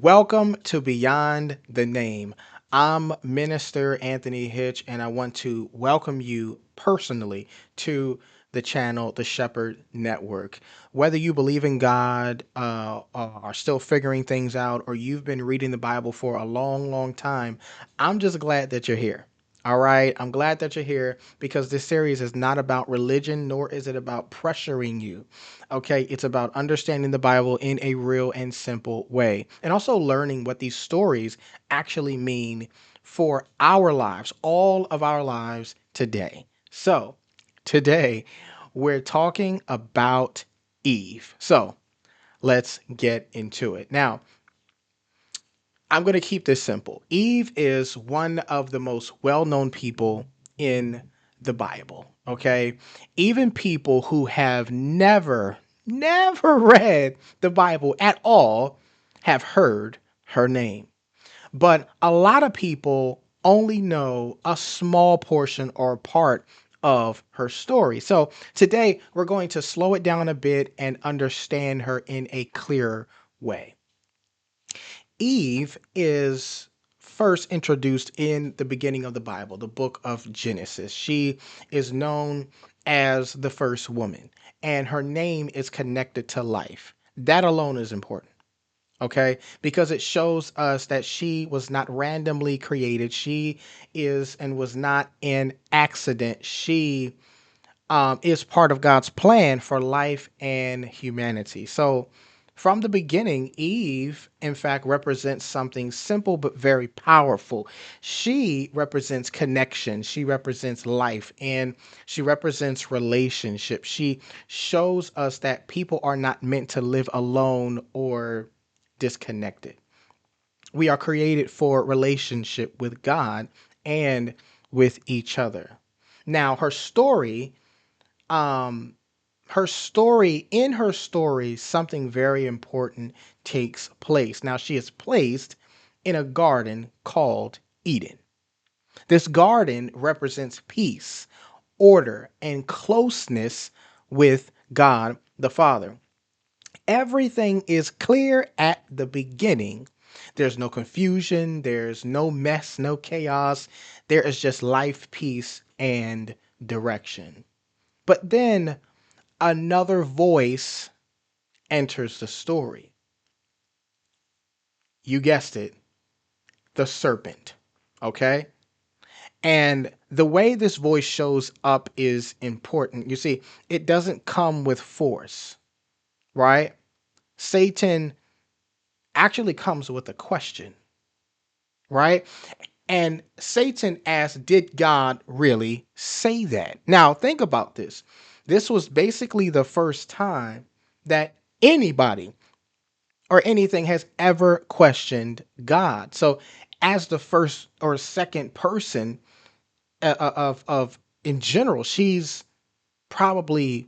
Welcome to Beyond the Name. I'm Minister Anthony Hitch, and I want to welcome you personally to the channel, the Shepherd Network. Whether you believe in God, are still figuring things out, or you've been reading the Bible for a long, long time, I'm just glad that you're here. All right. I'm glad that you're here because this series is not about religion, nor is it about pressuring you. Okay. It's about understanding the Bible in a real and simple way and also learning what these stories actually mean for our lives, all of our lives today. So, today we're talking about Eve. So, let's get into it. Now, I'm going to keep this simple. Eve is one of the most well known people in the Bible. Okay. Even people who have never read the Bible at all have heard her name. But a lot of people only know a small portion or part of her story. So today we're going to slow it down a bit and understand her in a clearer way. Eve is first introduced in the beginning of the Bible, the book of Genesis. She is known as the first woman, and her name is connected to life. That alone is important, okay? Because it shows us that she was not randomly created. She is and was not an accident. She is part of God's plan for life and humanity. So, from the beginning, Eve, in fact, represents something simple but very powerful. She represents connection, she represents life, and she represents relationship. She shows us that people are not meant to live alone or disconnected. We are created for relationship with God and with each other. Now, um her story something very important takes place. Now she is placed in a garden called Eden. This garden represents peace, order, and closeness with God the Father. Everything is clear at the beginning. There's no confusion, there's no mess, no chaos. There is just life, peace, and direction. But then another voice enters the story. You guessed it, the serpent. Okay? And the way this voice shows up is important. You see, it doesn't come with force, right? Satan actually comes with a question, right? And Satan asked, did God really say that? Now, think about this. This was basically the first time that anybody or anything has ever questioned God. So, as the first or second person of in general, she's probably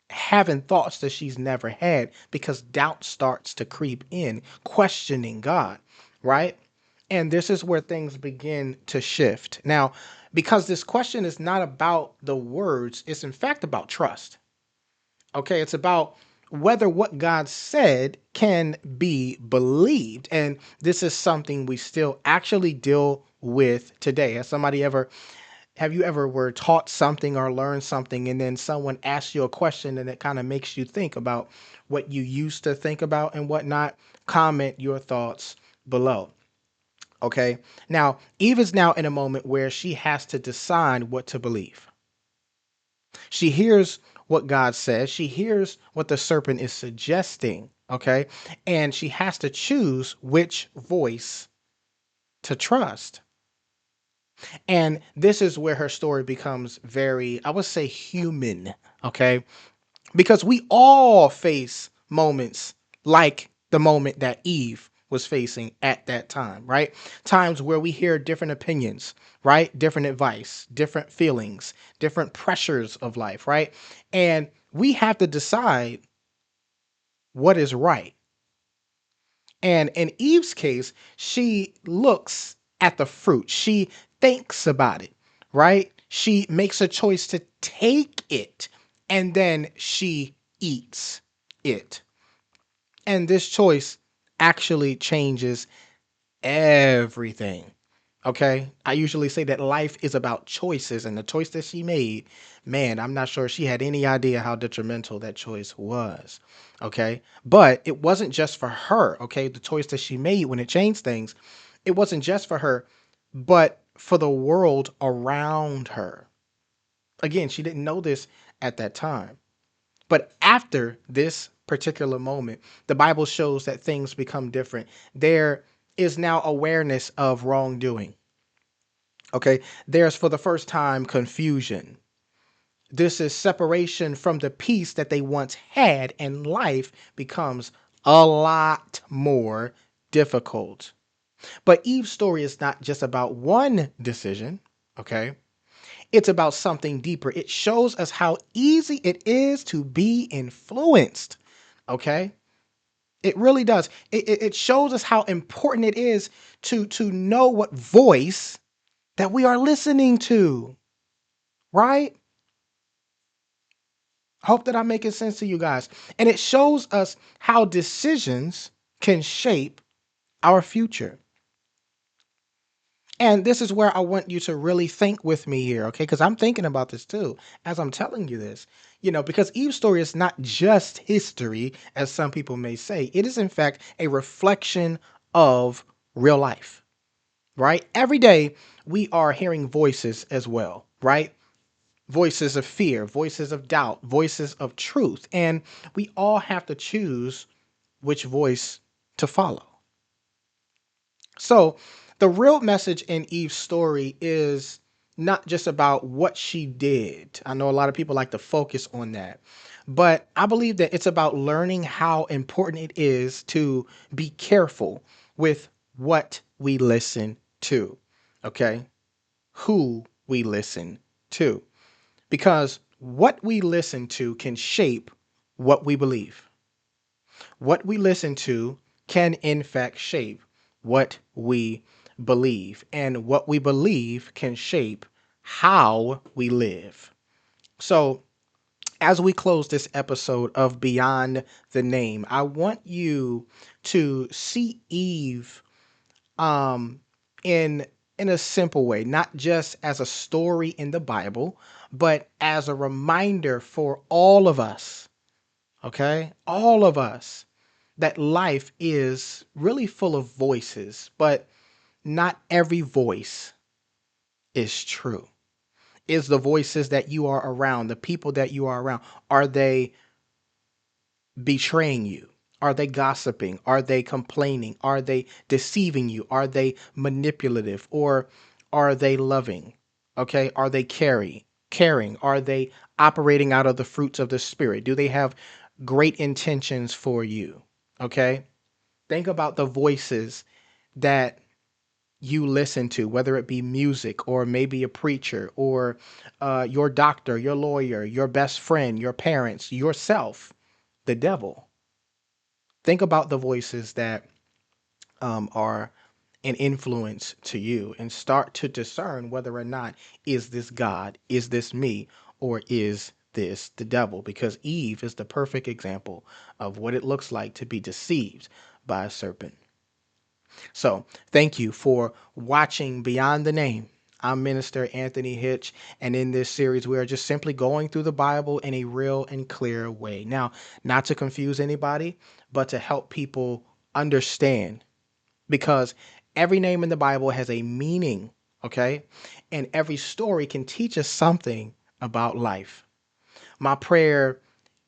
having thoughts that she's never had because doubt starts to creep in, questioning God, right? And this is where things begin to shift. Now, because this question is not about the words, it's in fact about trust. Okay, it's about whether what God said can be believed. And this is something we still actually deal with today. Have you ever were taught something or learned something and then someone asks you a question and it kind of makes you think about what you used to think about and whatnot? Comment your thoughts below. Okay. Now, Eve is now in a moment where she has to decide what to believe. She hears what God says, she hears what the serpent is suggesting, okay? And she has to choose which voice to trust. And this is where her story becomes very, I would say, human, okay? Because we all face moments like the moment that Eve was facing at that time, right? Times where we hear different opinions, right? Different advice, different feelings, different pressures of life, right? And we have to decide what is right. And in Eve's case, she looks at the fruit. She thinks about it, right? She makes a choice to take it and then she eats it. And this choice actually changes everything. Okay. I usually say that life is about choices, and the choice that she made, man, I'm not sure she had any idea how detrimental that choice was. Okay. But it wasn't just for her. Okay. The choice that she made when it changed things, it wasn't just for her, but for the world around her. Again, she didn't know this at that time. But after this particular moment, the Bible shows that things become different. There is now awareness of wrongdoing. Okay. There's for the first time confusion. This is separation from the peace that they once had, and life becomes a lot more difficult. But Eve's story is not just about one decision. Okay. It's about something deeper. It shows us how easy it is to be influenced. Okay. It really does. It shows us how important it is to know what voice that we are listening to, right? Hope that I'm making sense to you guys. And it shows us how decisions can shape our future. And this is where I want you to really think with me here, okay? Because I'm thinking about this too as I'm telling you this. Because Eve's story is not just history, as some people may say. It is, in fact, a reflection of real life, right? Every day we are hearing voices as well, right? Voices of fear, voices of doubt, voices of truth. And we all have to choose which voice to follow. So, the real message in Eve's story is not just about what she did. I know a lot of people like to focus on that, but I believe that it's about learning how important it is to be careful with what we listen to. Okay? Who we listen to. Because what we listen to can shape what we believe. What we listen to can, in fact, shape what we believe. And what we believe can shape how we live. So, as we close this episode of Beyond the Name, I want you to see Eve um, in in a simple way, not just as a story in the Bible, but as a reminder for all of us, okay? All of us, that life is really full of voices, but not every voice is true. Is the voices that you are around, the people that you are around, are they betraying you? Are they gossiping? Are they complaining? Are they deceiving you? Are they manipulative, or are they loving? Okay. Are they caring? Are they operating out of the fruits of the spirit? Do they have great intentions for you? Okay. Think about the voices that you listen to, whether it be music or maybe a preacher or your doctor, your lawyer, your best friend, your parents, yourself, the devil. Think about the voices that are an influence to you, and start to discern whether or not is this God, is this me, or is this the devil? Because Eve is the perfect example of what it looks like to be deceived by a serpent. So thank you for watching Beyond the Name. I'm Minister Anthony Hitch, and in this series, we are just simply going through the Bible in a real and clear way. Now, not to confuse anybody, but to help people understand, because every name in the Bible has a meaning, okay? And every story can teach us something about life. My prayer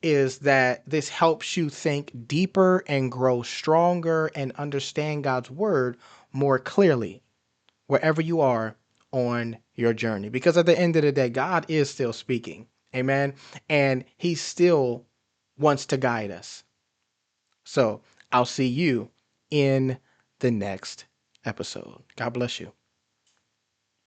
is that this helps you think deeper and grow stronger and understand God's word more clearly wherever you are on your journey. Because at the end of the day, God is still speaking. Amen. And he still wants to guide us. So I'll see you in the next episode. God bless you.